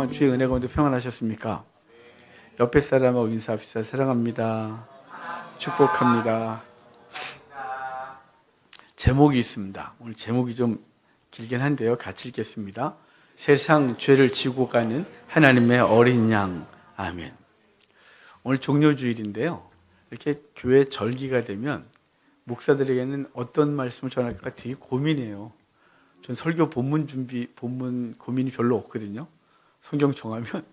동안 주의 은혜 가운데 평안하셨습니까? 옆에 사람하고 인사합시다. 사랑합니다. 축복합니다. 제목이 있습니다. 오늘 제목이 좀 길긴 한데요. 같이 읽겠습니다. 세상 죄를 지고 가는 하나님의 어린 양. 아멘. 오늘 종료주일인데요. 이렇게 교회 절기가 되면 목사들에게는 어떤 말씀을 전할까 되게 고민해요. 전 설교 본문 고민이 별로 없거든요. 성경 정하면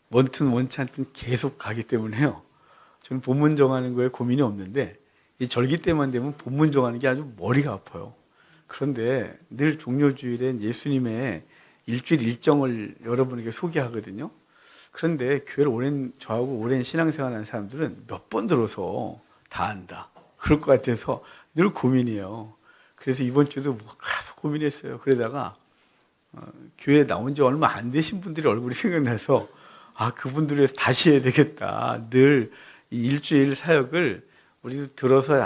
원튼 원치 않든 계속 가기 때문에요. 저는 본문 정하는 거에 고민이 없는데 이 절기 때만 되면 본문 정하는 게 아주 머리가 아파요. 그런데 늘 종료주일엔 예수님의 일주일 일정을 여러분에게 소개하거든요. 그런데 교회를 저하고 오랜 신앙생활하는 사람들은 몇 번 들어서 다 안다. 그럴 것 같아서 늘 고민이에요. 그래서 이번 주도 계속 고민했어요. 그러다가 교회에 나온 지 얼마 안 되신 분들의 얼굴이 생각나서 그분들을 위해서 다시 해야 되겠다. 늘 이 일주일 사역을 우리도 들어서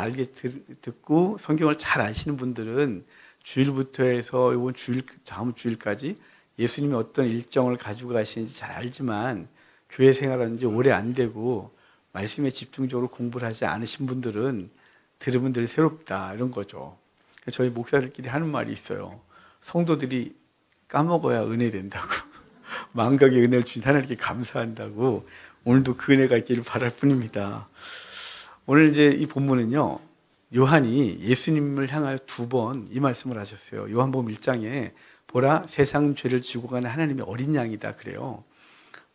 듣고 성경을 잘 아시는 분들은 주일부터 해서 이번 주일, 다음 주일까지 예수님이 어떤 일정을 가지고 가시는지 잘 알지만 교회 생활하는 지 오래 안 되고 말씀에 집중적으로 공부를 하지 않으신 분들은 들으면 늘 새롭다 이런 거죠. 저희 목사들끼리 하는 말이 있어요. 성도들이 까먹어야 은혜 된다고. 망각의 은혜를 주신 하나님께 감사한다고. 오늘도 그 은혜가 있기를 바랄 뿐입니다. 오늘 이제 이 본문은요, 요한이 예수님을 향하여 2번 이 말씀을 하셨어요. 요한복음 1장에 보라 세상 죄를 지고 가는 하나님의 어린 양이다 그래요.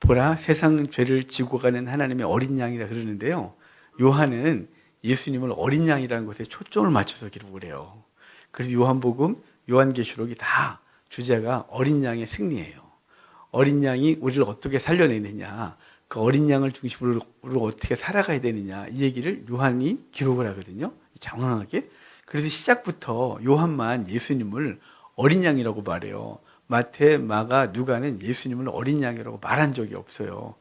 보라 세상 죄를 지고 가는 하나님의 어린 양이다 그러는데요. 요한은 예수님을 어린 양이라는 것에 초점을 맞춰서 기록을 해요. 그래서 요한복음, 요한계시록이 다 주제가 어린 양의 승리예요. 어린 양이 우리를 어떻게 살려내느냐, 그 어린 양을 중심으로 어떻게 살아가야 되느냐, 이 얘기를 요한이 기록을 하거든요. 장황하게. 그래서 시작부터 요한만 예수님을 어린 양이라고 말해요. 마태, 마가, 누가는 예수님을 어린 양이라고 말한 적이 없어요.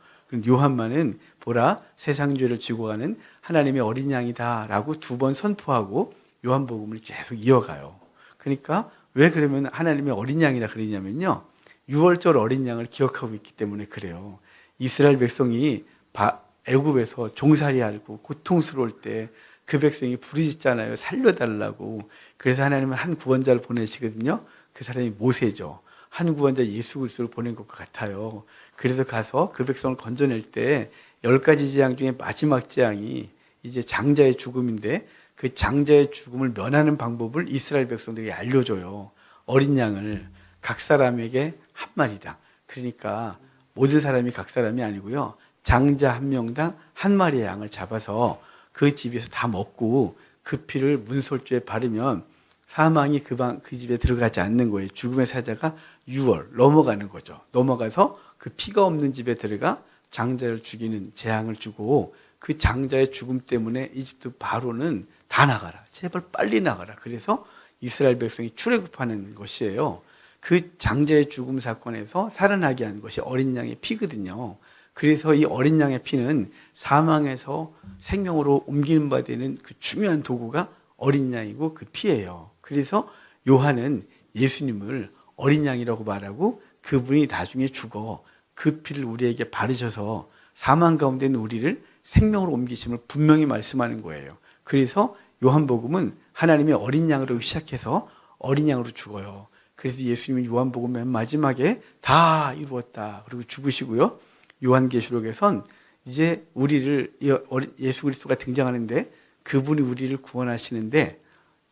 요한만은 보라 세상 죄를 지고 가는 하나님의 어린 양이다 라고 2번 선포하고 요한복음을 계속 이어가요. 그러니까 왜 그러면 하나님의 어린 양이라 그러냐면요, 6월절 어린 양을 기억하고 있기 때문에 그래요. 이스라엘 백성이 애굽에서 종살이하고 고통스러울 때 그 백성이 부르짖잖아요. 살려달라고. 그래서 하나님은 한 구원자를 보내시거든요. 그 사람이 모세죠. 한 구원자 예수 그리스도를 보낸 것과 같아요. 그래서 가서 그 백성을 건져낼 때 10가지 재앙 중에 마지막 재앙이 이제 장자의 죽음인데, 그 장자의 죽음을 면하는 방법을 이스라엘 백성들에게 알려줘요. 어린 양을 각 사람에게 한 마리당. 그러니까 모든 사람이 각 사람이 아니고요, 장자 한 명당 한 마리의 양을 잡아서 그 집에서 다 먹고 그 피를 문설주에 바르면 사망이 그 집에 들어가지 않는 거예요. 죽음의 사자가 6월 넘어가는 거죠. 넘어가서 그 피가 없는 집에 들어가 장자를 죽이는 재앙을 주고, 그 장자의 죽음 때문에 이집트 바로는 다 나가라. 제발 빨리 나가라. 그래서 이스라엘 백성이 출애굽하는 것이에요. 그 장자의 죽음 사건에서 살아나게 한 것이 어린 양의 피거든요. 그래서 이 어린 양의 피는 사망에서 생명으로 옮기는 바 되는 그 중요한 도구가 어린 양이고 그 피예요. 그래서 요한은 예수님을 어린 양이라고 말하고, 그분이 나중에 죽어 그 피를 우리에게 바르셔서 사망 가운데 있는 우리를 생명으로 옮기심을 분명히 말씀하는 거예요. 그래서 요한복음은 하나님의 어린 양으로 시작해서 어린 양으로 죽어요. 그래서 예수님은 요한복음 맨 마지막에 다 이루었다 그리고 죽으시고요. 요한계시록에선 이제 우리를, 예수 그리스도가 등장하는데 그분이 우리를 구원하시는데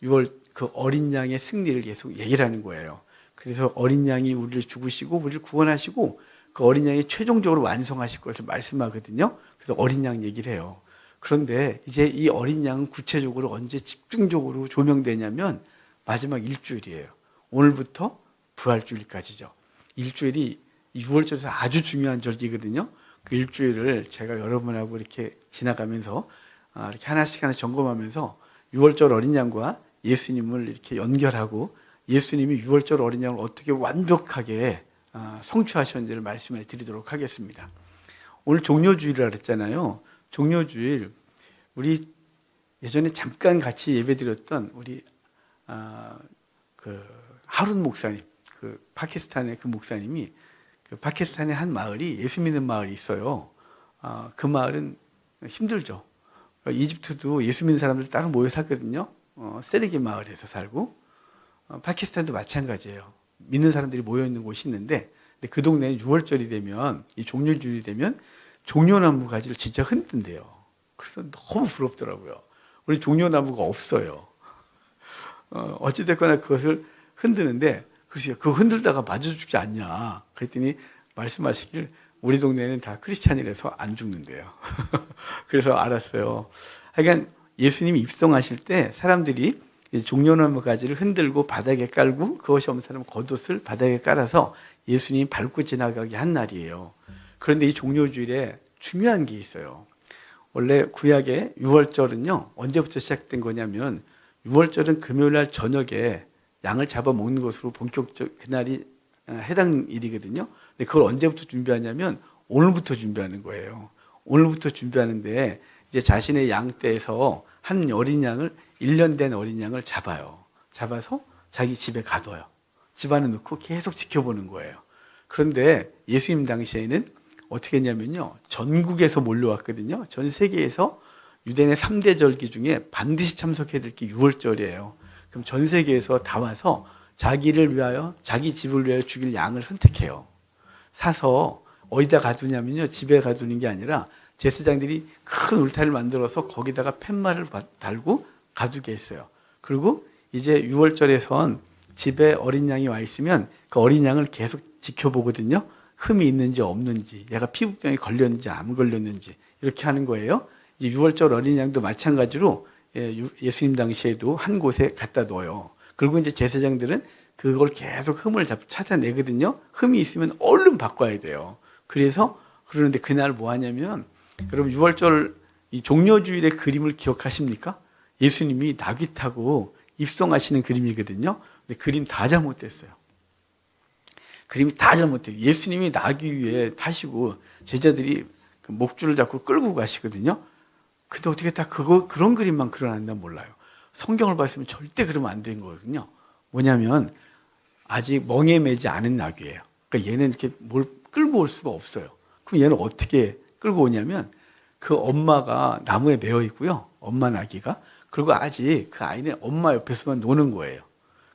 6월 그 어린 양의 승리를 계속 얘기를 하는 거예요. 그래서 어린 양이 우리를 죽으시고 우리를 구원하시고 그 어린 양이 최종적으로 완성하실 것을 말씀하거든요. 그래서 어린 양 얘기를 해요. 그런데 이제 이 어린 양은 구체적으로 언제 집중적으로 조명되냐면 마지막 일주일이에요. 오늘부터 부활주일까지죠. 일주일이 6월절에서 아주 중요한 절기거든요. 그 일주일을 제가 여러분하고 이렇게 지나가면서 이렇게 하나씩 점검하면서 6월절 어린 양과 예수님을 이렇게 연결하고 예수님이 6월절 어린 양을 어떻게 완벽하게 성취하셨는지를 말씀해 드리도록 하겠습니다. 오늘 종료주일이라 그랬잖아요. 종료주일, 우리 예전에 잠깐 같이 예배드렸던 우리 그 하룬 목사님, 그 파키스탄의 그 목사님이 그 파키스탄의 한 마을이 예수 믿는 마을이 있어요. 그 마을은 힘들죠. 이집트도 예수 믿는 사람들 따로 모여 살거든요. 세르기 마을에서 살고, 파키스탄도 마찬가지예요. 믿는 사람들이 모여 있는 곳이 있는데, 근데 그 동네는 6월절이 되면, 이 종려주일이 되면 종려나무 가지를 진짜 흔든대요. 그래서 너무 부럽더라고요. 우리 종려나무가 없어요. 어찌됐거나 그것을 흔드는데, 글쎄요, 그거 흔들다가 맞아 죽지 않냐. 그랬더니 말씀하시길, 우리 동네는 다 크리스찬이라서 안 죽는데요. 그래서 알았어요. 하여간 예수님이 입성하실 때 사람들이 종려나무 가지를 흔들고 바닥에 깔고, 그것이 없는 사람은 겉옷을 바닥에 깔아서 예수님이 밟고 지나가게 한 날이에요. 그런데 이 종려주일에 중요한 게 있어요. 원래 구약의 유월절은요, 언제부터 시작된 거냐면, 유월절은 금요일 날 저녁에 양을 잡아 먹는 것으로 본격적 그날이 해당 일이거든요. 근데 그걸 언제부터 준비하냐면 오늘부터 준비하는 거예요. 오늘부터 준비하는데 이제 자신의 양떼에서 한 어린 양을 1년 된 어린 양을 잡아요. 잡아서 자기 집에 가둬요. 집 안에 넣고 계속 지켜보는 거예요. 그런데 예수님 당시에는 어떻게 했냐면요, 전국에서 몰려왔거든요. 전 세계에서 유대인의 3대 절기 중에 반드시 참석해야 될 게 유월절이에요. 그럼 전 세계에서 다 와서 자기를 위하여, 자기 집을 위하여 죽일 양을 선택해요. 사서 어디다 가두냐면요, 집에 가두는 게 아니라 제사장들이 큰 울타리를 만들어서 거기다가 팻말을 달고 가두게 했어요. 그리고 이제 유월절에선 집에 어린 양이 와 있으면 그 어린 양을 계속 지켜보거든요. 흠이 있는지 없는지, 얘가 피부병에 걸렸는지 안 걸렸는지, 이렇게 하는 거예요. 유월절 어린 양도 마찬가지로 예수님 당시에도 한 곳에 갖다 놓아요. 그리고 이제 제사장들은 그걸 계속 흠을 찾아내거든요. 흠이 있으면 얼른 바꿔야 돼요. 그래서 그러는데 그날 뭐 하냐면, 여러분 유월절 이 종려주일의 그림을 기억하십니까? 예수님이 나귀 타고 입성하시는 그림이거든요. 근데 그림 다 잘못됐어요. 그림이 다 잘못돼요. 예수님이 나귀 위에 타시고 제자들이 그 목줄을 잡고 끌고 가시거든요. 근데 어떻게 다 그런 그림만 그려놨나 몰라요. 성경을 봤으면 절대 그러면 안 된 거거든요. 뭐냐면 아직 멍에 매지 않은 나귀예요. 그러니까 얘는 이렇게 뭘 끌고 올 수가 없어요. 그럼 얘는 어떻게 끌고 오냐면 그 엄마가 나무에 매어 있고요. 엄마 나귀가. 그리고 아직 그 아이는 엄마 옆에서만 노는 거예요.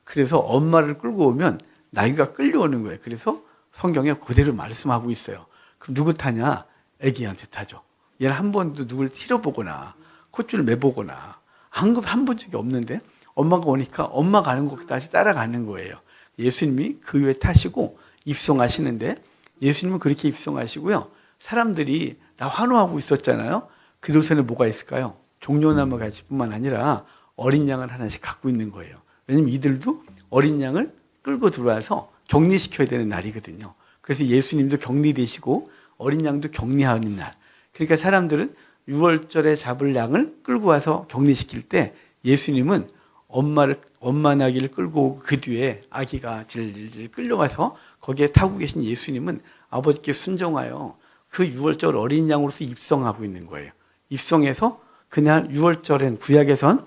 그래서 엄마를 끌고 오면 나귀가 끌려오는 거예요. 그래서 성경에 그대로 말씀하고 있어요. 그럼 누구 타냐? 애기한테 타죠. 얘는 한 번도 누굴 틀어보거나 콧줄을 매보거나 한 번 적이 없는데 엄마가 오니까 엄마 가는 곳 다시 따라가는 거예요. 예수님이 그 위에 타시고 입성하시는데, 예수님은 그렇게 입성하시고요. 사람들이 다 환호하고 있었잖아요. 그 도선에 뭐가 있을까요? 종려나무 가지뿐만 아니라 어린 양을 하나씩 갖고 있는 거예요. 왜냐면 이들도 어린 양을 끌고 들어와서 격리시켜야 되는 날이거든요. 그래서 예수님도 격리되시고 어린 양도 격리하는 날. 그러니까 사람들은 6월절에 잡을 양을 끌고 와서 격리시킬 때 예수님은 엄마 나귀를 끌고 오고 그 뒤에 아기가 질질 끌려와서 거기에 타고 계신 예수님은 아버지께 순종하여 그 6월절 어린 양으로서 입성하고 있는 거예요. 입성해서 그날 6월절엔 구약에선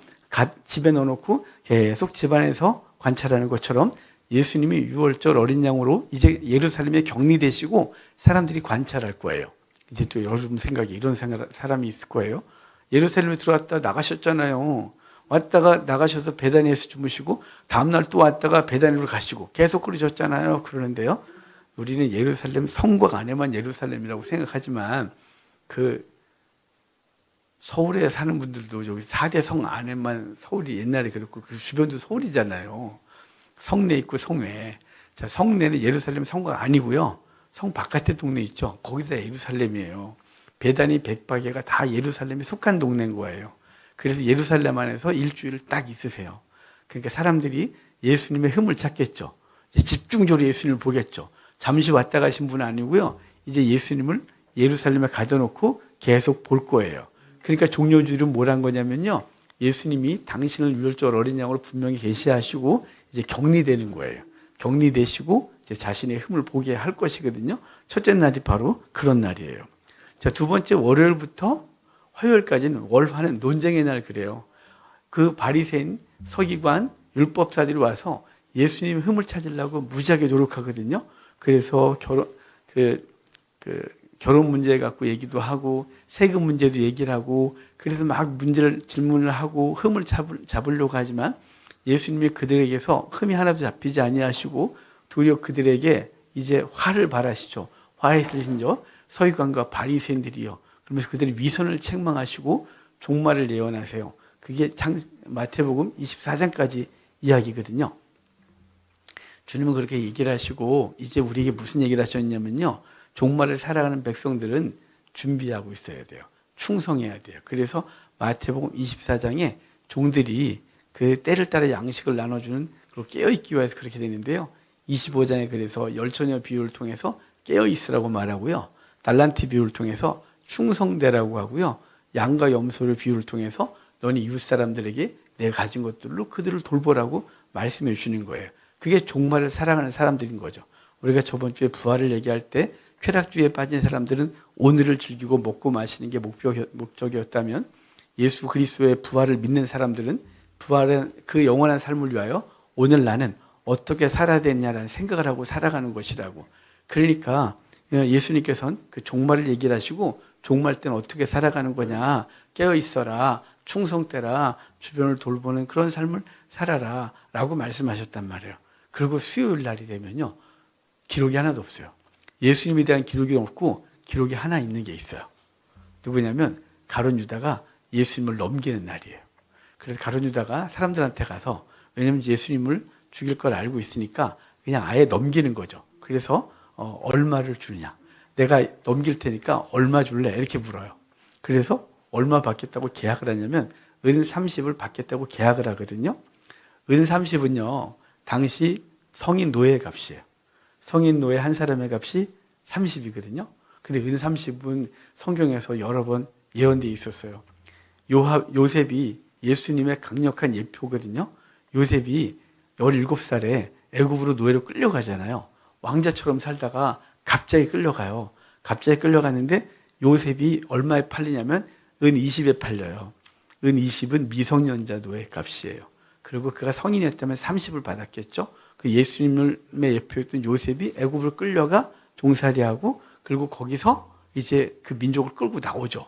집에 넣어놓고 계속 집안에서 관찰하는 것처럼 예수님이 6월절 어린 양으로 이제 예루살렘에 격리되시고 사람들이 관찰할 거예요. 이제 또 여러분 생각에 이런 사람이 있을 거예요. 예루살렘에 들어왔다 나가셨잖아요. 왔다가 나가셔서 베다니에서 주무시고 다음날 또 왔다가 베다니로 가시고 계속 그러셨잖아요. 그러는데요, 우리는 예루살렘 성곽 안에만 예루살렘이라고 생각하지만 그 서울에 사는 분들도 여기 4대 성 안에만 서울이 옛날에 그렇고 그 주변도 서울이잖아요. 성내 있고 성외. 자, 성내는 예루살렘 성곽 아니고요. 성 바깥에 동네 있죠. 거기서 예루살렘이에요. 베다니, 백박에가 다 예루살렘에 속한 동네인 거예요. 그래서 예루살렘 안에서 일주일을 딱 있으세요. 그러니까 사람들이 예수님의 흠을 찾겠죠. 집중적으로 예수님을 보겠죠. 잠시 왔다 가신 분은 아니고요. 이제 예수님을 예루살렘에 가둬놓고 계속 볼 거예요. 그러니까 종려주일은 뭐란 거냐면요, 예수님이 당신을 유월절 어린 양으로 분명히 계시하시고 이제 격리되는 거예요. 격리되시고 이제 자신의 흠을 보게 할 것이거든요. 첫째 날이 바로 그런 날이에요. 자, 두 번째 월요일부터 화요일까지는 월화는 논쟁의 날 그래요. 그 바리새인, 서기관, 율법사들이 와서 예수님 흠을 찾으려고 무지하게 노력하거든요. 그래서 그 결혼 문제 갖고 얘기도 하고 세금 문제도 얘기를 하고 그래서 막 질문을 하고 흠을 잡으려고 하지만 예수님이 그들에게서 흠이 하나도 잡히지 아니하시고 도리어 그들에게 이제 화를 발하시죠. 화에 들리신 저 서기관과 바리새인들이요. 그러면서 그들의 위선을 책망하시고 종말을 예언하세요. 그게 마태복음 24장까지 이야기거든요. 주님은 그렇게 얘기를 하시고 이제 우리에게 무슨 얘기를 하셨냐면요. 종말을 살아가는 백성들은 준비하고 있어야 돼요. 충성해야 돼요. 그래서 마태복음 24장에 종들이 그 때를 따라 양식을 나눠주는 그리고 깨어있기 위해서 그렇게 되는데요. 25장에 그래서 열처녀 비유를 통해서 깨어있으라고 말하고요. 달란트 비유를 통해서 충성되라고 하고요. 양과 염소를 비유를 통해서 너는 이웃 사람들에게 내가 가진 것들로 그들을 돌보라고 말씀해 주시는 거예요. 그게 종말을 사랑하는 사람들인 거죠. 우리가 저번 주에 부활을 얘기할 때 쾌락주의에 빠진 사람들은 오늘을 즐기고 먹고 마시는 게 목적이었다면 예수 그리스도의 부활을 믿는 사람들은 부활의 그 영원한 삶을 위하여 오늘 나는 어떻게 살아야 되냐라는 생각을 하고 살아가는 것이라고. 그러니까 예수님께서는 그 종말을 얘기를 하시고 종말 때는 어떻게 살아가는 거냐. 깨어있어라. 충성되라. 주변을 돌보는 그런 삶을 살아라 라고 말씀하셨단 말이에요. 그리고 수요일 날이 되면요. 기록이 하나도 없어요. 예수님에 대한 기록이 없고 기록이 하나 있는 게 있어요. 누구냐면 가룟 유다가 예수님을 넘기는 날이에요. 그래서 가룟 유다가 사람들한테 가서 왜냐하면 예수님을 죽일 걸 알고 있으니까 그냥 아예 넘기는 거죠. 그래서 얼마를 주느냐. 내가 넘길 테니까 얼마 줄래? 이렇게 물어요. 그래서 얼마 받겠다고 계약을 하냐면 은 30을 받겠다고 계약을 하거든요. 은 30은요. 당시 성인 노예 값이에요. 성인 노예 한 사람의 값이 30이거든요. 근데 은 30은 성경에서 여러 번 예언되어 있었어요. 요셉이 예수님의 강력한 예표거든요. 요셉이 17살에 애굽으로 노예로 끌려가잖아요. 왕자처럼 살다가 갑자기 끌려가요. 갑자기 끌려갔는데 요셉이 얼마에 팔리냐면 은 20에 팔려요. 은 20은 미성년자 노예 값이에요. 그리고 그가 성인이었다면 30을 받았겠죠. 그 예수님의 예표였던 요셉이 애굽으로 끌려가 종살이하고 그리고 거기서 이제 그 민족을 끌고 나오죠.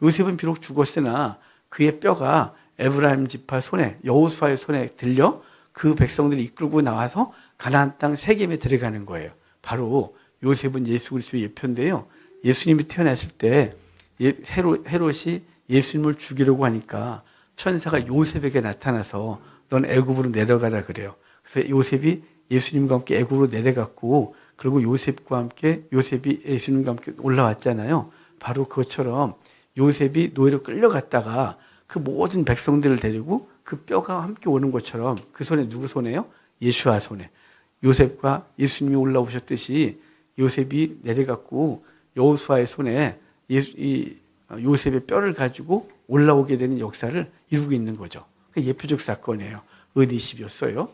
요셉은 비록 죽었으나 그의 뼈가 에브라임 지파 손에 여호수아의 손에 들려 그 백성들이 이끌고 나와서 가나안 땅 세겜에 들어가는 거예요. 바로 요셉은 예수 그리스도의 예표인데요. 예수님이 태어났을 때 헤롯이 예수님을 죽이려고 하니까 천사가 요셉에게 나타나서 넌 애굽으로 내려가라 그래요. 그래서 요셉이 예수님과 함께 애굽으로 내려갔고 그리고 요셉이 예수님과 함께 올라왔잖아요. 바로 그것처럼 요셉이 노예로 끌려갔다가 그 모든 백성들을 데리고 그 뼈가 함께 오는 것처럼 그 손에 누구 손에요? 예수와 손에. 요셉과 예수님이 올라오셨듯이 요셉이 내려갔고 여호수아의 손에 요셉의 뼈를 가지고 올라오게 되는 역사를 이루고 있는 거죠. 그 예표적 사건이에요. 은 20이었어요.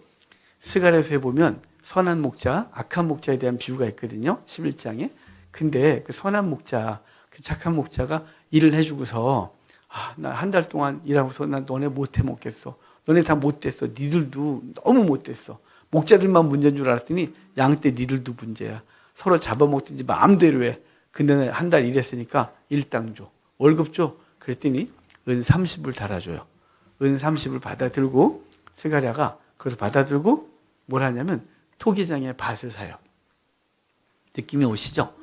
스가랴서에 보면 선한 목자, 악한 목자에 대한 비유가 있거든요. 11장에. 근데 그 선한 목자, 그 착한 목자가 일을 해주고서 나 한 달 동안 일하고서 난 너네 못해 먹겠어. 너네 다 못됐어. 니들도 너무 못됐어. 목자들만 문제인 줄 알았더니 양 때 니들도 문제야. 서로 잡아먹든지 마음대로 해. 근데 한 달 일했으니까 일당 줘. 월급 줘. 그랬더니 은 30을 달아줘요. 은 30을 받아들고 스가랴가 그것을 받아들고 뭘 하냐면 토기장에 밭을 사요. 느낌이 오시죠?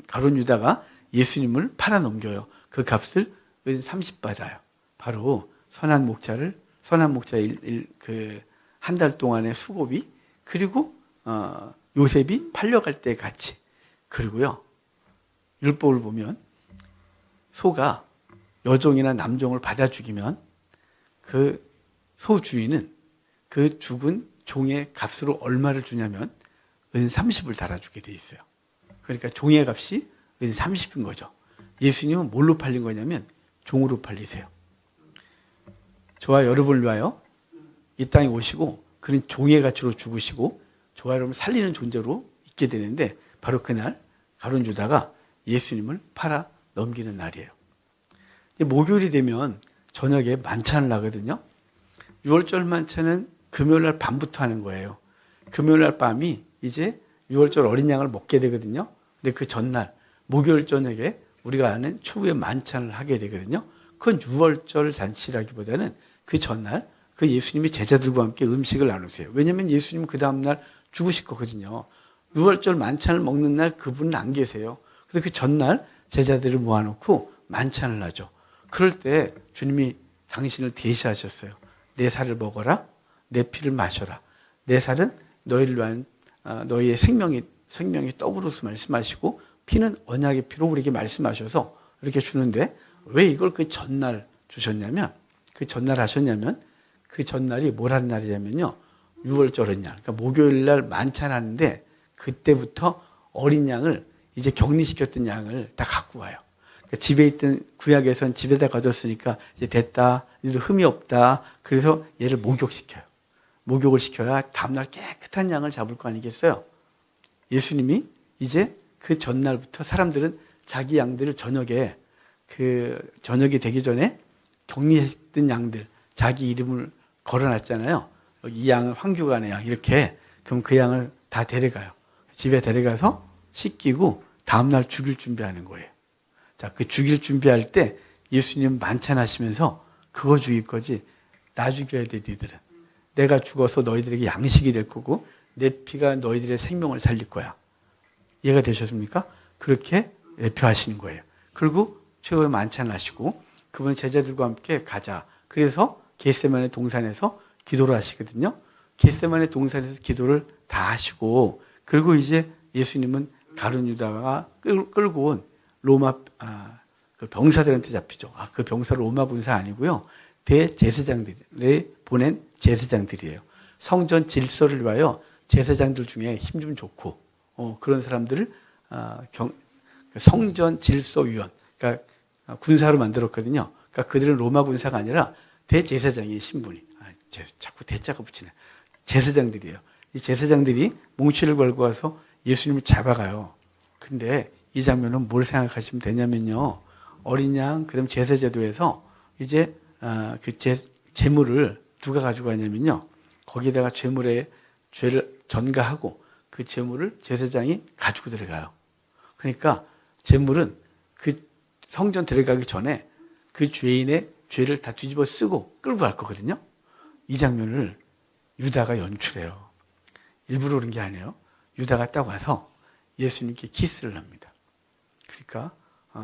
가룟 유다가 예수님을 팔아 넘겨요. 그 값을 은 30 받아요. 바로 선한 목자의 그 한 달 동안의 수고비 그리고 요셉이 팔려갈 때 같이 그리고요 율법을 보면 소가 여종이나 남종을 받아 죽이면 그 소 주인은 그 죽은 종의 값으로 얼마를 주냐면 은 30을 달아주게 돼 있어요. 그러니까 종의 값이 은 30인 거죠. 예수님은 뭘로 팔린 거냐면 종으로 팔리세요. 저와 여러분을 위하여 이 땅에 오시고 그는 종의 가치로 죽으시고 저와 여러분을 살리는 존재로 있게 되는데 바로 그날 가룟 유다가 예수님을 팔아 넘기는 날이에요. 목요일이 되면 저녁에 만찬을 하거든요. 6월절 만찬은 금요일날 밤부터 하는 거예요. 금요일날 밤이 이제 유월절 어린 양을 먹게 되거든요. 근데 그 전날 목요일 저녁에 우리가 아는 초부의 만찬을 하게 되거든요. 그건 유월절 잔치라기보다는 그 전날 그 예수님이 제자들과 함께 음식을 나누세요. 왜냐하면 예수님은 그 다음날 죽으실 거거든요. 유월절 만찬을 먹는 날 그분은 안 계세요. 그래서 그 전날 제자들을 모아놓고 만찬을 하죠. 그럴 때 주님이 당신을 대시하셨어요. 내 살을 먹어라. 내 피를 마셔라. 내 살은 너희를 위한 너희의 생명이 떡으로서 말씀하시고 피는 언약의 피로 우리에게 말씀하셔서 이렇게 주는데 왜 이걸 그 전날 주셨냐면 그 전날 하셨냐면 그 전날이 뭐라는 날이냐면요. 6월절 어린 양. 그러니까 목요일 날 만찬하는데 그때부터 어린 양을 이제 격리시켰던 양을 다 갖고 와요. 그러니까 집에 있던 구약에선 집에다 가뒀으니까 이제 됐다. 이제 흠이 없다. 그래서 얘를 목욕시켜요. 목욕을 시켜야 다음날 깨끗한 양을 잡을 거 아니겠어요? 예수님이 이제 그 전날부터 사람들은 자기 양들을 저녁에 저녁이 되기 전에 격리했던 양들 자기 이름을 걸어놨잖아요. 이 양은 황교간의 양 이렇게 그럼 그 양을 다 데려가요. 집에 데려가서 씻기고 다음날 죽일 준비하는 거예요. 자, 그 죽일 준비할 때 예수님 만찬하시면서 그거 죽일 거지 나 죽여야 돼 니들은. 내가 죽어서 너희들에게 양식이 될 거고 내 피가 너희들의 생명을 살릴 거야. 이해가 되셨습니까? 그렇게 대표하시는 거예요. 그리고 최후의 만찬을 하시고 그분 제자들과 함께 가자. 그래서 겟세마네 동산에서 기도를 하시거든요. 겟세마네 동산에서 기도를 다 하시고 그리고 이제 예수님은 가룟 유다가 끌고 온 로마 그 병사들한테 잡히죠. 그 병사 로마 군사 아니고요. 대제사장들에 보낸 제사장들이에요. 성전 질서를 위하여 제사장들 중에 힘 좀 좋고 그런 사람들을 성전 질서위원 그러니까 군사로 만들었거든요. 그러니까 그들은 로마 군사가 아니라 대제사장의 신분이 자꾸 대자가 붙이네. 제사장들이에요. 이 제사장들이 몽치를 걸고 와서 예수님을 잡아가요. 근데 이 장면은 뭘 생각하시면 되냐면요. 어린 양 그다음 제사제도에서 이제 그 제물을 누가 가지고 가냐면요. 거기다가 죄물에 죄를 전가하고 그 제물을 제사장이 가지고 들어가요. 그러니까 제물은 그 성전 들어가기 전에 그 죄인의 죄를 다 뒤집어 쓰고 끌고 갈 거거든요. 이 장면을 유다가 연출해요. 일부러 그런 게 아니에요. 유다가 딱 와서 예수님께 키스를 합니다. 그러니까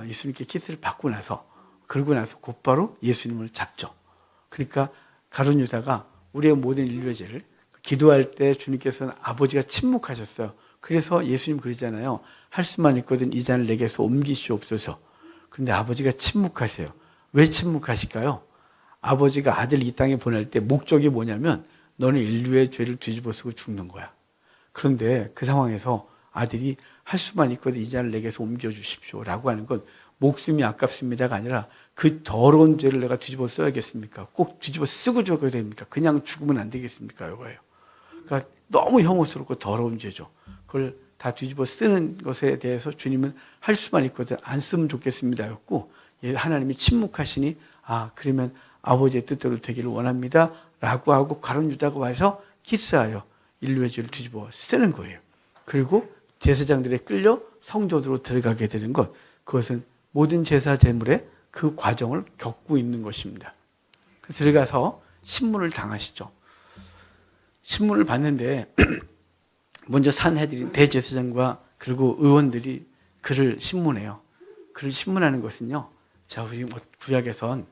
예수님께 키스를 받고 나서 그러고 나서 곧바로 예수님을 잡죠. 그러니까 가룟 유다가 우리의 모든 인류의 죄를 기도할 때 주님께서는 아버지가 침묵하셨어요. 그래서 예수님 그러잖아요. 할 수만 있거든 이 잔을 내게서 옮기시옵소서. 그런데 아버지가 침묵하세요. 왜 침묵하실까요? 아버지가 아들 이 땅에 보낼 때 목적이 뭐냐면 너는 인류의 죄를 뒤집어 쓰고 죽는 거야. 그런데 그 상황에서 아들이 할 수만 있거든 이 잔을 내게서 옮겨주십시오 라고 하는 건 목숨이 아깝습니다가 아니라 그 더러운 죄를 내가 뒤집어 써야겠습니까? 꼭 뒤집어 쓰고 죽어야 됩니까? 그냥 죽으면 안 되겠습니까? 이거예요. 그러니까 너무 혐오스럽고 더러운 죄죠. 그걸 다 뒤집어 쓰는 것에 대해서 주님은 할 수만 있거든 안 쓰면 좋겠습니다였고 하나님이 침묵하시니 그러면 아버지의 뜻대로 되기를 원합니다 라고 하고 가룟 유다가 와서 키스하여 인류의 죄를 뒤집어 쓰는 거예요. 그리고 제사장들에 끌려 성전으로 들어가게 되는 것 그것은 모든 제사 제물의 그 과정을 겪고 있는 것입니다. 들어가서 신문을 당하시죠. 신문을 봤는데 먼저 산헤드린 대제사장과 그리고 의원들이 그를 신문해요. 그를 신문하는 것은요. 자, 우리 구약에선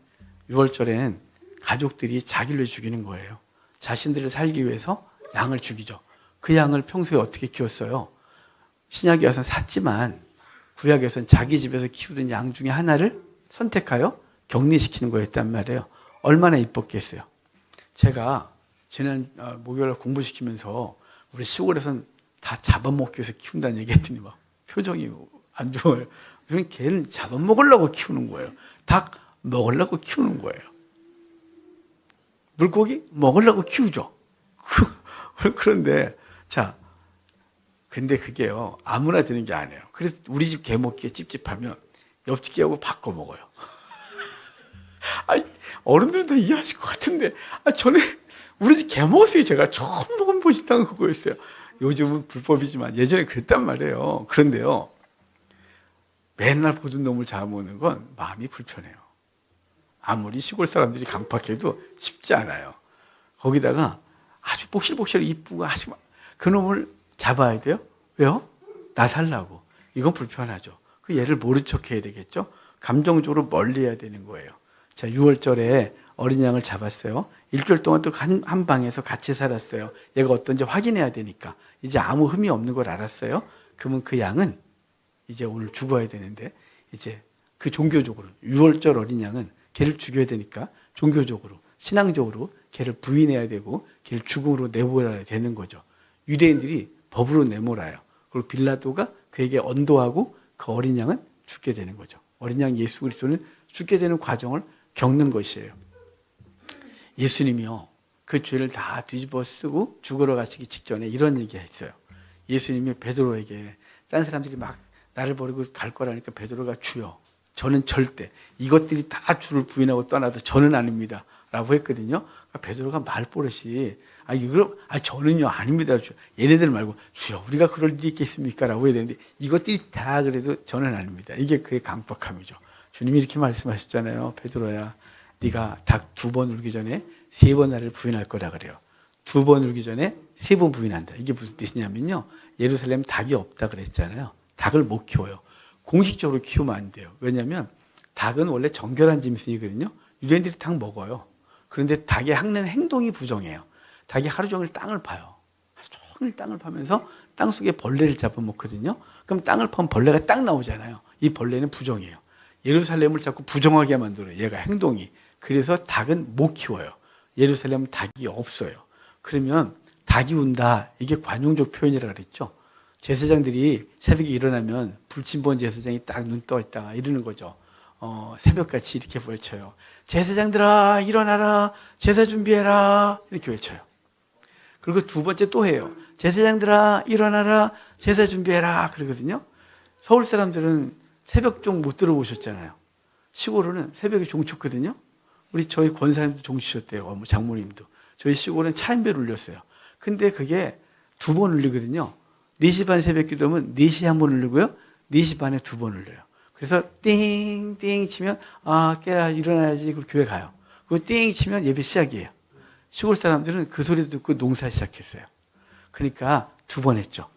6월절에는 가족들이 자기를 죽이는 거예요. 자신들을 살기 위해서 양을 죽이죠. 그 양을 평소에 어떻게 키웠어요? 신약에 와서는 샀지만 구약에서는 자기 집에서 키우던 양 중에 하나를 선택하여 격리시키는 거였단 말이에요. 얼마나 이뻤겠어요. 제가 지난 목요일에 공부시키면서 우리 시골에서는 다 잡아먹기 위해서 키운다는 얘기했더니 막 표정이 안 좋아요. 걔는 잡아먹으려고 키우는 거예요. 닭 먹으려고 키우는 거예요. 물고기 먹으려고 키우죠. 그런데 근데 그게요 아무나 되는 게 아니에요. 그래서 우리 집 개 먹기에 찝찝하면 옆집 개하고 바꿔 먹어요. 어른들은 다 이해하실 것 같은데 전에 우리 집 개 먹었어요. 제가 처음 먹은 보신탕은 그거였어요. 요즘은 불법이지만 예전에 그랬단 말이에요. 그런데요, 맨날 보던 놈을 잡아먹는 건 마음이 불편해요. 아무리 시골 사람들이 강팍해도 쉽지 않아요. 거기다가 아주 복실복실 이쁘고 아주 그 놈을 잡아야 돼요. 왜요? 나 살라고. 이건 불편하죠. 그 얘를 모른 척 해야 되겠죠. 감정적으로 멀리 해야 되는 거예요. 자, 6월절에 어린 양을 잡았어요. 일주일 동안 또 한 방에서 같이 살았어요. 얘가 어떤지 확인해야 되니까. 이제 아무 흠이 없는 걸 알았어요. 그러면 그 양은 이제 오늘 죽어야 되는데, 이제 그 종교적으로 6월절 어린 양은 걔를 죽여야 되니까 종교적으로, 신앙적으로 걔를 부인해야 되고 걔를 죽음으로 내몰아야 되는 거죠. 유대인들이 법으로 내몰아요. 그리고 빌라도가 그에게 언도하고 그 어린 양은 죽게 되는 거죠. 어린 양 예수 그리스도는 죽게 되는 과정을 겪는 것이에요. 예수님이요, 그 죄를 다 뒤집어 쓰고 죽으러 가시기 직전에 이런 얘기 했어요. 예수님이 베드로에게, 딴 사람들이 막 나를 버리고 갈 거라니까 베드로가 주여, 저는 절대 이것들이 다 주를 부인하고 떠나도 저는 아닙니다 라고 했거든요. 베드로가 말버릇이 저는요 아닙니다. 주여. 얘네들 말고 주여 우리가 그럴 일이 있겠습니까 라고 해야 되는데 이것들이 다 그래도 저는 아닙니다. 이게 그의 강박함이죠. 주님이 이렇게 말씀하셨잖아요. 베드로야, 네가 닭 2번 울기 전에 3번 나를 부인할 거라 그래요. 2번 울기 전에 3번 부인한다. 이게 무슨 뜻이냐면요, 예루살렘 닭이 없다 그랬잖아요. 닭을 못 키워요. 공식적으로 키우면 안 돼요. 왜냐하면 닭은 원래 정결한 짐승이거든요. 유대인들이 닭 먹어요. 그런데 닭의 하는 행동이 부정해요. 닭이 하루 종일 땅을 파요. 하루 종일 땅을 파면서 땅 속에 벌레를 잡아먹거든요. 그럼 땅을 파면 벌레가 딱 나오잖아요. 이 벌레는 부정해요. 예루살렘을 자꾸 부정하게 만들어요. 얘가 행동이. 그래서 닭은 못 키워요. 예루살렘은 닭이 없어요. 그러면 닭이 운다, 이게 관용적 표현이라고 그랬죠. 제사장들이 새벽에 일어나면 불침번 제사장이 딱 눈 떠 있다가 이러는 거죠. 새벽같이 이렇게 외쳐요. 제사장들아 일어나라, 제사 준비해라, 이렇게 외쳐요. 그리고 2번째 또 해요. 제사장들아 일어나라, 제사 준비해라, 그러거든요. 서울 사람들은 새벽 종 못 들어보셨잖아요. 시골은 새벽에 종 쳤거든요. 저희 권사님도 종 치셨대요. 장모님도. 저희 시골은 차인배를 울렸어요. 근데 그게 2번 울리거든요. 4시 반 새벽 기도면 4시에 한 번 울리고요. 4시 반에 2번 울려요. 그래서 띵띵 치면 깨야 일어나야지. 그리고 교회 가요. 그리고 띵 치면 예배 시작이에요. 시골 사람들은 그 소리 듣고 농사 시작했어요. 그러니까 2번 했죠.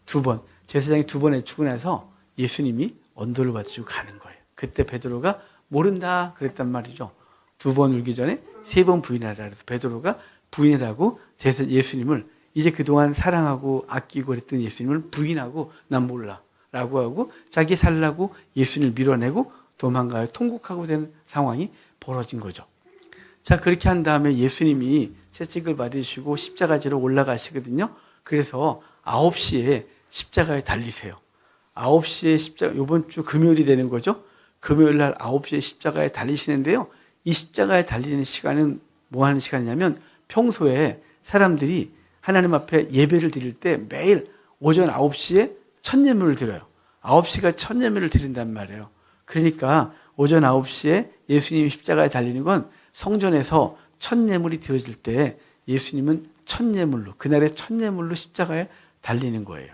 2번. 제사장이 2번 해주고 나서 예수님이 언도를 받으시고 가는 거예요. 그때 베드로가 모른다 그랬단 말이죠. 2번 울기 전에 3번 부인하라 그래서 베드로가 부인하고 예수님을, 이제 그동안 사랑하고 아끼고 그랬던 예수님을 부인하고 난 몰라 라고 하고 자기 살라고 예수님을 밀어내고 도망가요. 통곡하고 되는 상황이 벌어진 거죠. 자, 그렇게 한 다음에 예수님이 채찍을 받으시고 십자가지로 올라가시거든요. 그래서 9시에 십자가에 달리세요. 9시에 십자가, 이번 주 금요일이 되는 거죠. 금요일 날 9시에 십자가에 달리시는데요. 이 십자가에 달리는 시간은 뭐 하는 시간이냐면, 평소에 사람들이 하나님 앞에 예배를 드릴 때 매일 오전 9시에 첫 예물을 드려요. 9시가 첫 예물을 드린단 말이에요. 그러니까 오전 9시에 예수님이 십자가에 달리는 건 성전에서 첫 예물이 드려질 때 예수님은 첫 예물로, 그날의 첫 예물로 십자가에 달리는 거예요.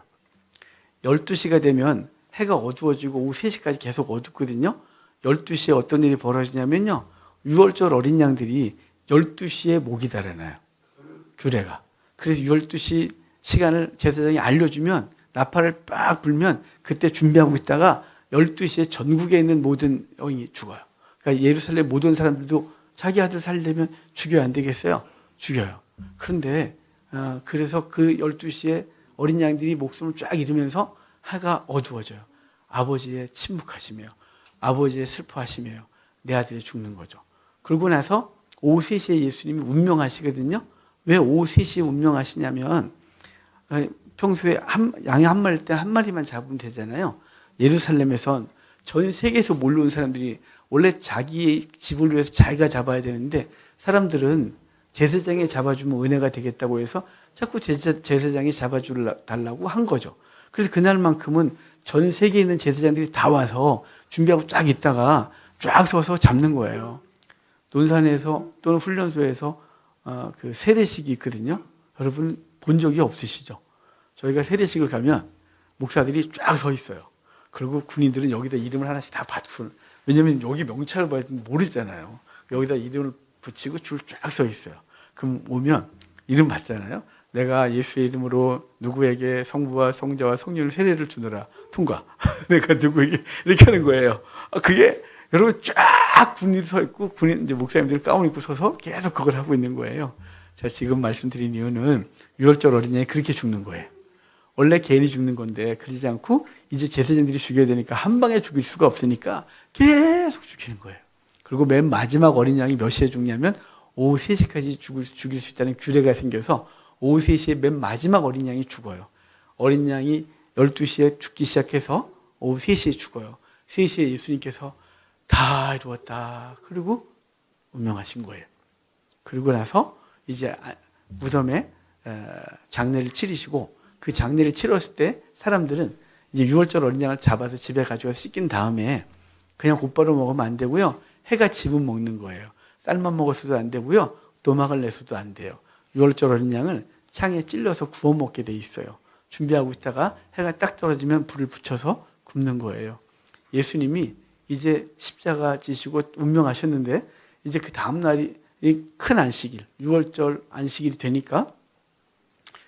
12시가 되면 해가 어두워지고 오후 3시까지 계속 어둡거든요. 12시에 어떤 일이 벌어지냐면요, 6월절 어린 양들이 12시에 목이 달아나요. 규례가. 그래서 12시 시간을 제사장이 알려주면, 나팔을 빡 불면 그때 준비하고 있다가 12시에 전국에 있는 모든 여인이 죽어요. 그러니까 예루살렘 모든 사람들도 자기 아들 살려면 죽여야 안 되겠어요? 죽여요. 그런데 그래서 그 12시에 어린 양들이 목숨을 쫙 잃으면서 해가 어두워져요. 아버지의 침묵하시며 아버지의 슬퍼하시며 내 아들이 죽는 거죠. 그러고 나서 오후 3시에 예수님이 운명하시거든요. 왜 오후 3시에 운명하시냐면, 평소에 양이 한 마리일 때 한 마리만 잡으면 되잖아요. 예루살렘에선 전 세계에서 몰려온 사람들이 원래 자기의 집을 위해서 자기가 잡아야 되는데, 사람들은 제사장이 잡아주면 은혜가 되겠다고 해서 자꾸 제사장이 잡아달라고 한 거죠. 그래서 그날만큼은 전 세계에 있는 제사장들이 다 와서 준비하고 쫙 있다가 쫙 서서 잡는 거예요. 논산에서 또는 훈련소에서 그 세례식이 있거든요. 여러분 본 적이 없으시죠? 저희가 세례식을 가면 목사들이 쫙 서 있어요. 그리고 군인들은 여기다 이름을 하나씩 다 받고, 왜냐면 여기 명찰을 봐야 모르잖아요. 여기다 이름을 붙이고 줄 쫙 서 있어요. 그럼 오면 이름 받잖아요. 내가 예수의 이름으로 누구에게 성부와 성자와 성령의 세례를 주노라. 통과. 내가 누구에게 이렇게 하는 거예요. 그게 여러분 쫙 군인이 서 있고 군인 이제 목사님들 가운 입고 서서 계속 그걸 하고 있는 거예요. 제가 지금 말씀드린 이유는 유월절 어린양이 그렇게 죽는 거예요. 원래 개인이 죽는 건데 그러지 않고 이제 제사장들이 죽여야 되니까 한 방에 죽일 수가 없으니까 계속 죽이는 거예요. 그리고 맨 마지막 어린 양이 몇 시에 죽냐면 오후 3시까지 죽일 수 있다는 규례가 생겨서 오후 3시에 맨 마지막 어린 양이 죽어요. 어린 양이 12시에 죽기 시작해서 오후 3시에 죽어요. 3시에 예수님께서 다 이루었다. 그리고 운명하신 거예요. 그리고 나서 이제 무덤에 장례를 치르시고 그 장례를 치렀을 때 사람들은 이제 유월절 어린 양을 잡아서 집에 가져가서 씻긴 다음에 그냥 곧바로 먹으면 안 되고요. 해가 지면 먹는 거예요. 쌀만 먹었어도 안 되고요. 도막을 내서도 안 돼요. 유월절 어린 양을 창에 찔러서 구워 먹게 돼 있어요. 준비하고 있다가 해가 딱 떨어지면 불을 붙여서 굽는 거예요. 예수님이 이제 십자가 지시고 운명하셨는데 이제 그 다음 날이 큰 안식일, 유월절 안식일이 되니까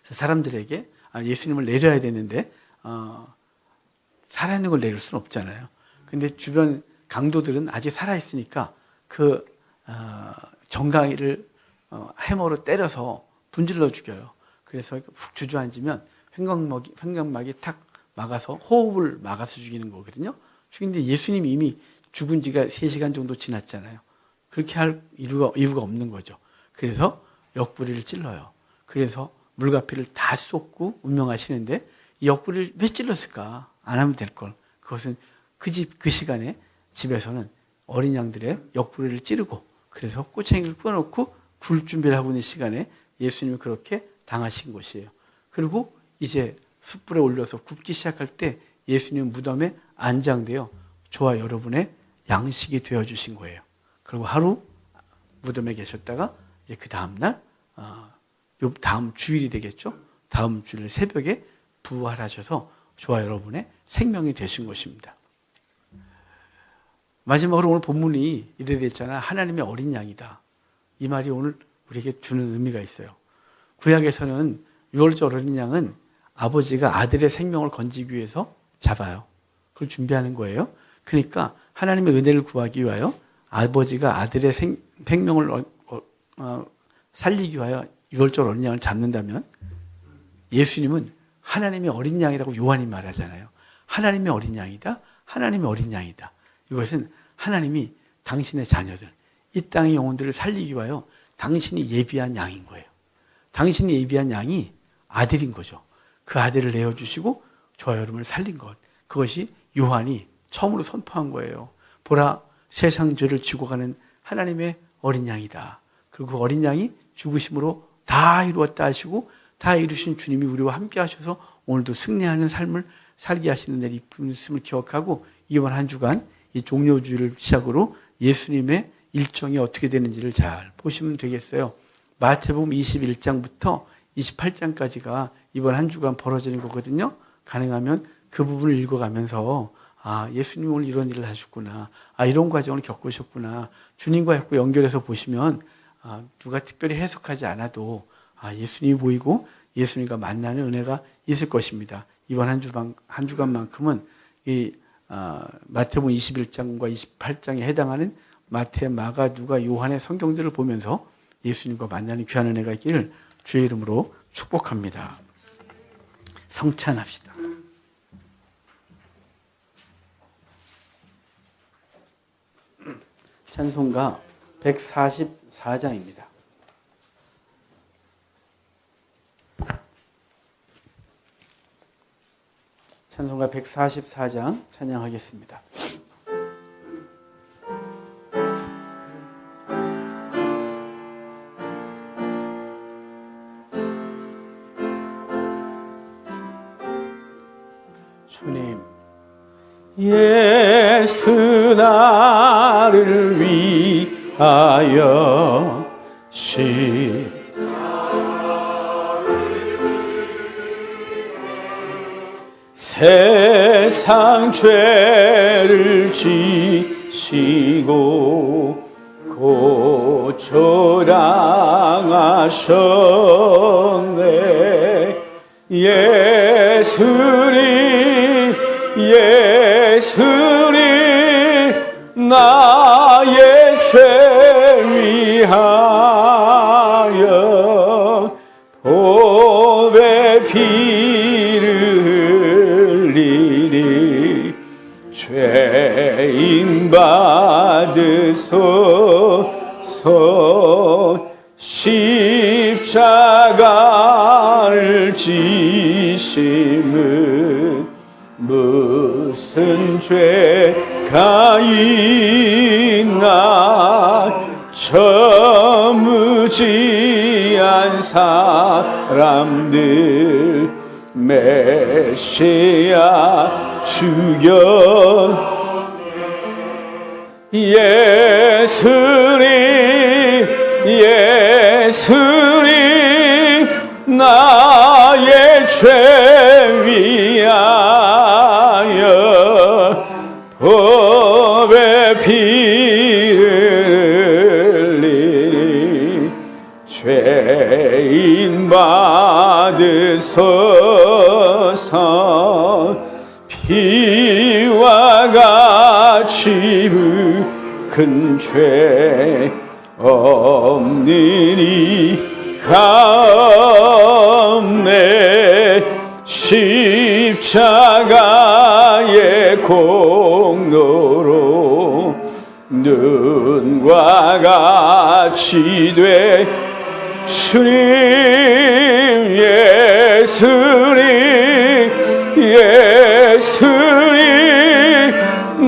사람들에게 예수님을 내려야 되는데 살아있는 걸 내릴 수는 없잖아요. 근데 주변 강도들은 아직 살아있으니까 그 정강이를 해머로 때려서 분질러 죽여요. 그래서 푹 주저앉으면 횡격막이 탁 막아서 호흡을 막아서 죽이는 거거든요. 죽이는데 예수님이 이미 죽은 지가 3시간 정도 지났잖아요. 그렇게 할 이유가 없는 거죠. 그래서 옆구리를 찔러요. 그래서 물과 피를 다 쏟고 운명하시는데 이 옆구리를 왜 찔렀을까? 안 하면 될 걸. 그것은 그 시간에 집에서는 어린 양들의 옆구리를 찌르고 그래서 꼬챙이를 끊어놓고 굴 준비를 하고 있는 시간에 예수님이 그렇게 당하신 것이에요. 그리고 이제 숯불에 올려서 굽기 시작할 때 예수님 무덤에 안장되어 저와 여러분의 양식이 되어주신 거예요. 그리고 하루 무덤에 계셨다가 이제 그 다음날 다음 주일이 되겠죠. 다음 주일 새벽에 부활하셔서 저와 여러분의 생명이 되신 것입니다. 마지막으로 오늘 본문이 이래 됐잖아. 하나님의 어린 양이다. 이 말이 오늘 우리에게 주는 의미가 있어요. 구약에서는 유월절 어린 양은 아버지가 아들의 생명을 건지기 위해서 잡아요. 그걸 준비하는 거예요. 그러니까 하나님의 은혜를 구하기 위하여 아버지가 아들의 생명을 살리기 위하여 유월절 어린 양을 잡는다면 예수님은 하나님의 어린 양이라고 요한이 말하잖아요. 하나님의 어린 양이다. 하나님의 어린 양이다. 이것은 하나님이 당신의 자녀들, 이 땅의 영혼들을 살리기 위하여 당신이 예비한 양인 거예요. 당신이 예비한 양이 아들인 거죠. 그 아들을 내어주시고 저와 여러분을 살린 것. 그것이 요한이 처음으로 선포한 거예요. 보라, 세상 죄를 지고 가는 하나님의 어린 양이다. 그리고 그 어린 양이 죽으심으로 다 이루었다 하시고 다 이루신 주님이 우리와 함께 하셔서 오늘도 승리하는 삶을 살게 하시는 데 있음을 기억하고 이번 한 주간 이 종료주의를 시작으로 예수님의 일정이 어떻게 되는지를 잘 보시면 되겠어요. 마태복음 21장부터 28장까지가 이번 한 주간 벌어지는 거거든요. 가능하면 그 부분을 읽어가면서 예수님 오늘 이런 일을 하셨구나. 이런 과정을 겪으셨구나. 주님과 자꾸 연결해서 보시면 누가 특별히 해석하지 않아도 예수님이 보이고 예수님과 만나는 은혜가 있을 것입니다. 이번 한 주간만큼은 이 마태복음 21장과 28장에 해당하는 마태, 마가, 누가, 요한의 성경들을 보면서 예수님과 만나는 귀한 은혜가 있기를 주의 이름으로 축복합니다. 성찬합시다. 찬송가 144장입니다. 찬송가 144장 찬양하겠습니다. 주님, 예수 나를 위하여 세상 죄를 지시고 고초당하셨네. 예수님 나의 죄 위하여 보배 피를 흘리리. 죄인 받으소서. 십자가를 지심은 무슨 죄가 있나. 저무지한 사람들 메시아 죽여. 예수님 나의 죄 위하여 보배 피를 흘리리. 죄인 받으소서. 피와 같이 큰 죄 없는 이가 없네. 십자가의 공로로 눈과 같이 돼 주님. 예수님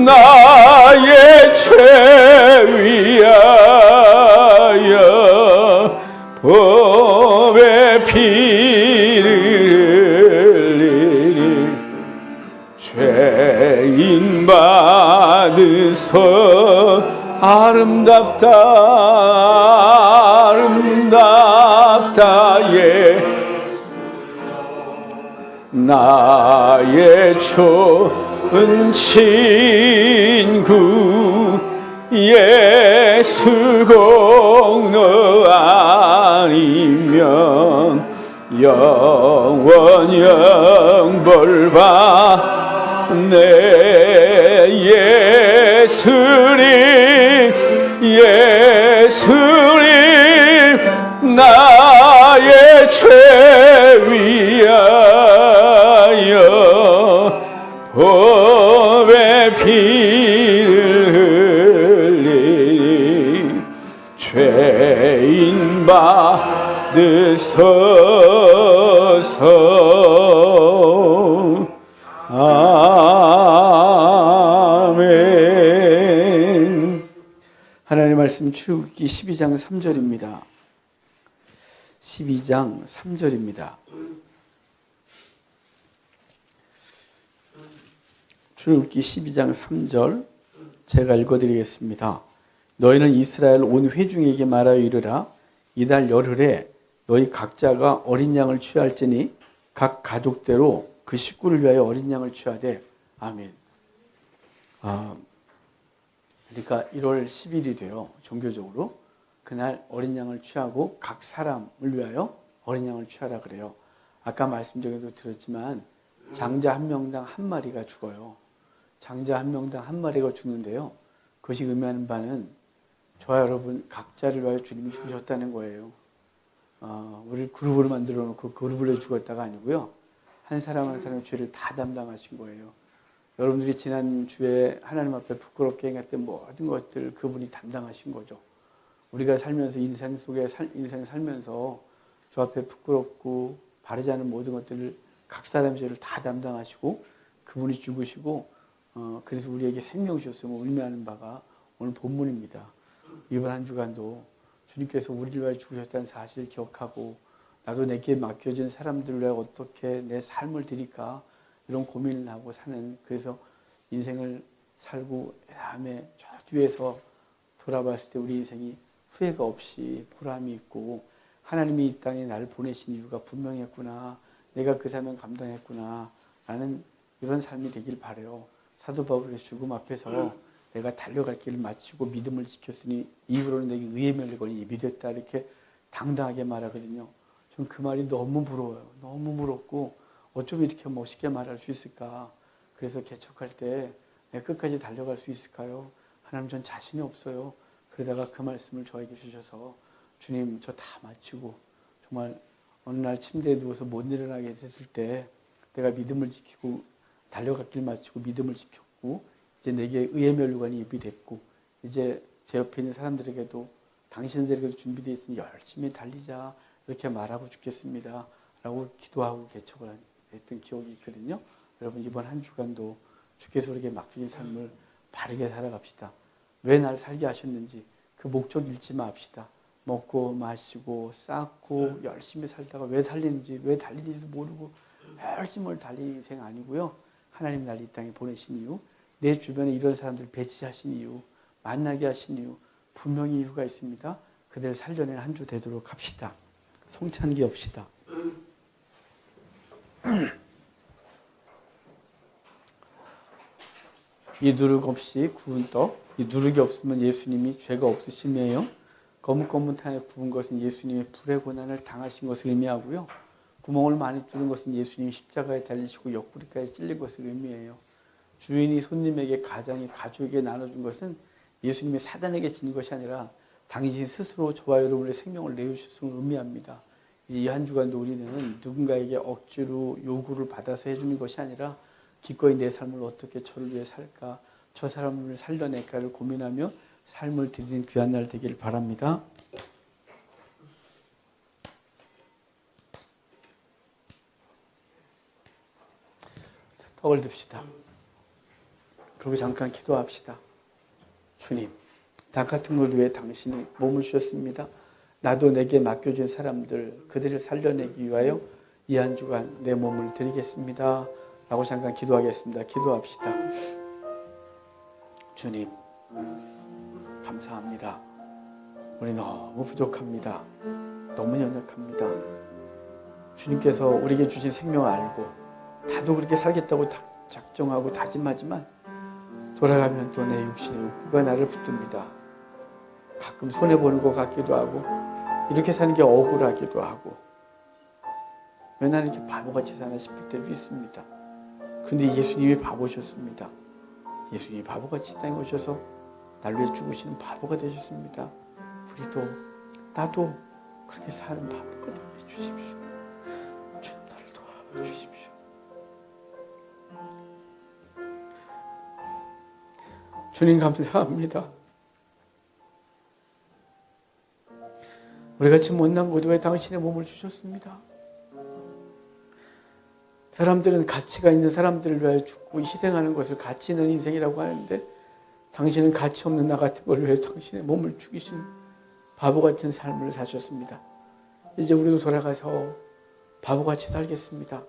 나의 죄 위하여 보배 피를 흘리리. 죄인 받으소. 아름답다 나의 좋은 친구. 예수 공로 아니면 영원 영벌 받네. 예수님 나의 죄 위하여 보배 피를 흘리리. 죄인 받으소서. 아멘. 하나님의 말씀 출애굽기 12장 3절입니다. 12장 3절입니다. 출애굽기 12장 3절 제가 읽어드리겠습니다. 너희는 이스라엘 온 회중에게 말하여 이르라. 이달 열흘에 너희 각자가 어린 양을 취할지니 각 가족대로 그 식구를 위하여 어린 양을 취하되. 아멘. 그러니까 1월 10일이 돼요. 종교적으로. 그날 어린 양을 취하고 각 사람을 위하여 어린 양을 취하라 그래요. 아까 말씀 중에도 들었지만 장자 한 명당 한 마리가 죽어요. 장자 한 명당 한 마리가 죽는데요. 그것이 의미하는 바는 저와 여러분 각자를 위하여 주님이 죽으셨다는 거예요. 우리를 그룹으로 만들어 놓고 그룹으로 죽었다가 아니고요. 한 사람 한 사람의 죄를 다 담당하신 거예요. 여러분들이 지난 주에 하나님 앞에 부끄럽게 행했던 모든 것들 그분이 담당하신 거죠. 우리가 살면서 인생 살면서 저 앞에 부끄럽고 바르지 않은 모든 것들을 각 사람의 죄를 다 담당하시고 그분이 죽으시고 그래서 우리에게 생명 주셨음을 의미하는 바가 오늘 본문입니다. 이번 한 주간도 주님께서 우리를 위하여 죽으셨다는 사실을 기억하고 나도 내게 맡겨진 사람들을 위하여 어떻게 내 삶을 드릴까 이런 고민을 하고 사는, 그래서 인생을 살고 다음에 저 뒤에서 돌아봤을 때 우리 인생이 후회가 없이 보람이 있고 하나님이 이 땅에 나를 보내신 이유가 분명했구나, 내가 그 사명 감당했구나 라는 이런 삶이 되길 바라요. 사도 바울의 죽음 앞에서 내가 달려갈 길을 마치고 믿음을 지켰으니 이후로는 내게 의의 멸류관이 예비됐다 이렇게 당당하게 말하거든요. 전 그 말이 너무 부러워요. 너무 부럽고 어쩜 이렇게 멋있게 말할 수 있을까. 그래서 개척할 때 내가 끝까지 달려갈 수 있을까요? 하나님, 전 자신이 없어요. 그러다가 그 말씀을 저에게 주셔서 주님, 저 다 마치고 정말 어느 날 침대에 누워서 못 일어나게 됐을 때 내가 믿음을 지키고 달려갈 길 마치고 믿음을 지켰고 이제 내게 의의 멸류관이 예비됐고 이제 제 옆에 있는 사람들에게도 당신들에게도 준비되어 있으니 열심히 달리자 이렇게 말하고 죽겠습니다 라고 기도하고 개척을 했던 기억이 있거든요. 여러분, 이번 한 주간도 주께서 우리에게 맡겨진 삶을 바르게 살아갑시다. 왜 날 살게 하셨는지 그 목적 잃지 맙시다. 먹고 마시고 쌓고 열심히 살다가 왜 살리는지 왜 달리는지도 모르고 열심히 달리는 인생 아니고요. 하나님 날 이 땅에 보내신 이유, 내 주변에 이런 사람들 배치하신 이유, 만나게 하신 이유, 분명히 이유가 있습니다. 그들을 살려낸 한 주 되도록 합시다. 성찬기 없시다. 이 누룩 없이 구운 떡, 이 누룩이 없으면 예수님이 죄가 없으심이에요. 거뭇거뭇하게 구운 것은 예수님이 불의 고난을 당하신 것을 의미하고요. 구멍을 많이 뚫은 것은 예수님이 십자가에 달리시고 옆구리까지 찔린 것을 의미해요. 주인이 손님에게 가장이 가족에게 나눠준 것은 예수님이 사단에게 진 것이 아니라 당신 스스로 저와 여러분의 생명을 내주셨음을 의미합니다. 이 한 주간도 우리는 누군가에게 억지로 요구를 받아서 해주는 것이 아니라 기꺼이 내 삶을 어떻게 저를 위해 살까, 저 사람을 살려낼까를 고민하며 삶을 드리는 귀한 날 되길 바랍니다. 떡을 듭시다. 그리고 잠깐 기도합시다. 주님, 닭 같은 걸 위해 당신이 몸을 주셨습니다. 나도 내게 맡겨진 사람들, 그들을 살려내기 위하여 이 한 주간 내 몸을 드리겠습니다 라고 잠깐 기도하겠습니다. 기도합시다. 주님, 감사합니다. 우리 너무 부족합니다. 너무 연약합니다. 주님께서 우리에게 주신 생명을 알고 나도 그렇게 살겠다고 작정하고 다짐하지만 돌아가면 또 내 육신의 욕구가 나를 붙듭니다. 가끔 손해보는 것 같기도 하고 이렇게 사는 게 억울하기도 하고 왜 나는 이렇게 바보같이 사나 싶을 때도 있습니다. 그런데 예수님이 바보셨습니다. 예수님이 바보같이 땅에 오셔서 날 위해 죽으시는 바보가 되셨습니다. 우리도 나도 그렇게 사는 바보가 되게 해주십시오. 주님, 나를 도와주십시오. 주님, 감사합니다. 우리같이 못난 고도에 당신의 몸을 주셨습니다. 사람들은 가치가 있는 사람들을 위하여 죽고 희생하는 것을 가치 있는 인생이라고 하는데 당신은 가치 없는 나 같은 걸 위해 당신의 몸을 죽이신 바보 같은 삶을 사셨습니다. 이제 우리도 돌아가서 바보같이 살겠습니다.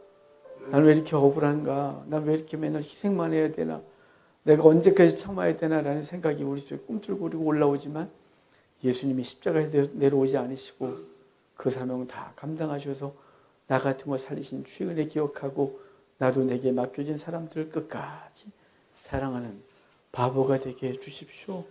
난 왜 이렇게 억울한가? 난 왜 이렇게 맨날 희생만 해야 되나? 내가 언제까지 참아야 되나라는 생각이 우리 속에 꿈틀거리고 올라오지만 예수님이 십자가에서 내려오지 않으시고 그 사명을 다 감당하셔서 나 같은 거 살리신 주의 은혜 기억하고 나도 내게 맡겨진 사람들을 끝까지 사랑하는 바보가 되게 해주십시오.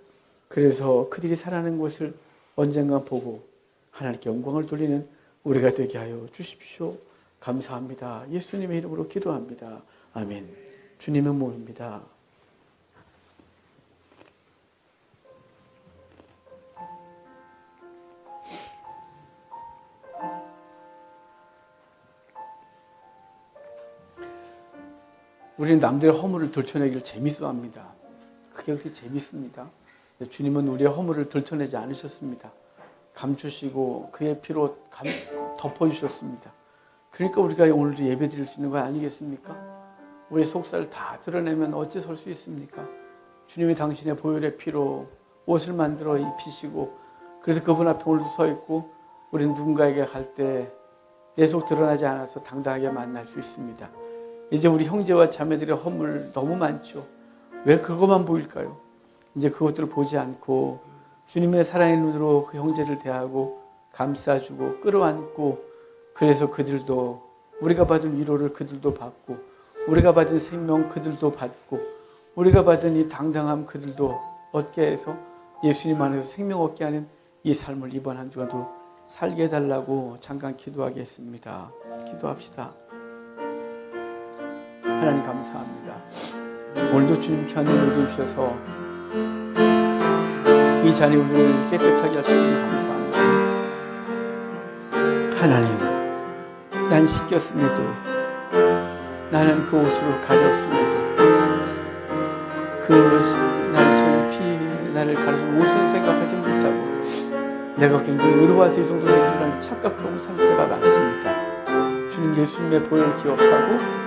그래서 그들이 살아가는 것을 언젠가 보고 하나님께 영광을 돌리는 우리가 되게 하여 주십시오. 감사합니다. 예수님의 이름으로 기도합니다. 아멘. 주님의 몸입니다. 우리는 남들의 허물을 들춰내기를 재밌어합니다. 그게 그렇게 재밌습니다. 주님은 우리의 허물을 들춰내지 않으셨습니다. 감추시고 그의 피로 덮어주셨습니다. 그러니까 우리가 오늘도 예배 드릴 수 있는 거 아니겠습니까? 우리 속살 다 드러내면 어찌 설 수 있습니까? 주님이 당신의 보혈의 피로 옷을 만들어 입히시고 그래서 그분 앞에 오늘도 서 있고 우리는 누군가에게 갈 때 내 속 드러나지 않아서 당당하게 만날 수 있습니다. 이제 우리 형제와 자매들의 허물 너무 많죠. 왜 그것만 보일까요? 이제 그것들을 보지 않고 주님의 사랑의 눈으로 그 형제를 대하고 감싸주고 끌어안고 그래서 그들도 우리가 받은 위로를 그들도 받고 우리가 받은 생명 그들도 받고 우리가 받은 이 당당함 그들도 얻게 해서 예수님 안에서 생명 얻게 하는 이 삶을 이번 한 주간도 살게 해달라고 잠깐 기도하겠습니다. 기도합시다. 하나님 감사합니다. 오늘도 주님 편을 누려주셔서 이 잔이 우리를 깨끗하게 하시는 감사합니다. 하나님, 난 씻겼음에도 나는 그 옷으로 가렸음에도 그 날씨 피 나를 가려준 옷을 생각하지 못하고 내가 굉장히 의로워서 이 정도 된 줄 알고 착각하고 살 때가 많습니다. 주님 예수님의 보혈을 기억하고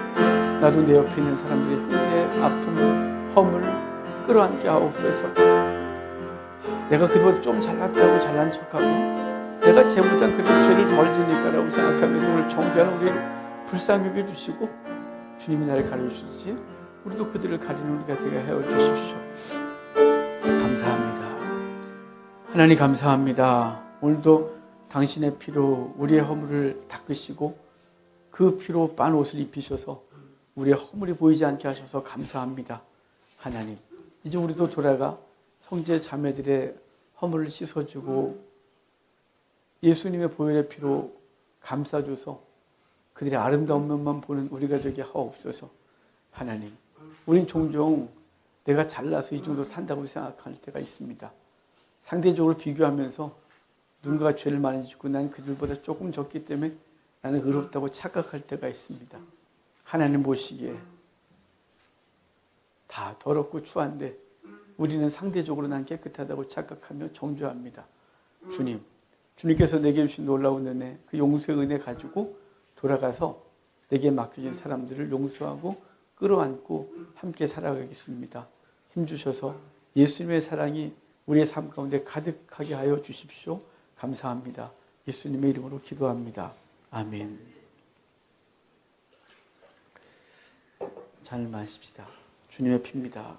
나도 내 옆에 있는 사람들의 형제 아픔, 허물 끌어안게 하옵소서. 내가 그들보다 좀 잘났다고 잘난 척하고 내가 쟤보다 그래도 죄를 덜 지니까라고 생각하면서 오늘 정죄하는 우리를 불쌍히 여겨주시고 주님이 나를 가려주시지 우리도 그들을 가리는 우리가 되게 해주십시오. 감사합니다. 하나님 감사합니다. 오늘도 당신의 피로 우리의 허물을 닦으시고 그 피로 빤 옷을 입히셔서 우리의 허물이 보이지 않게 하셔서 감사합니다. 하나님, 이제 우리도 돌아가 형제 자매들의 허물을 씻어주고 예수님의 보혈의 피로 감싸줘서 그들의 아름다운 면만 보는 우리가 되게 하옵소서. 하나님, 우린 종종 내가 잘나서 이 정도 산다고 생각할 때가 있습니다. 상대적으로 비교하면서 누군가가 죄를 많이 짓고 난 그들보다 조금 적기 때문에 나는 의롭다고 착각할 때가 있습니다. 하나님 보시기에 다 더럽고 추한데 우리는 상대적으로 난 깨끗하다고 착각하며 정죄합니다. 주님, 주님께서 내게 주신 놀라운 은혜, 그 용서의 은혜 가지고 돌아가서 내게 맡겨진 사람들을 용서하고 끌어안고 함께 살아가겠습니다. 힘주셔서 예수님의 사랑이 우리의 삶 가운데 가득하게 하여 주십시오. 감사합니다. 예수님의 이름으로 기도합니다. 아멘. 잔을 마십시다. 주님의 피입니다.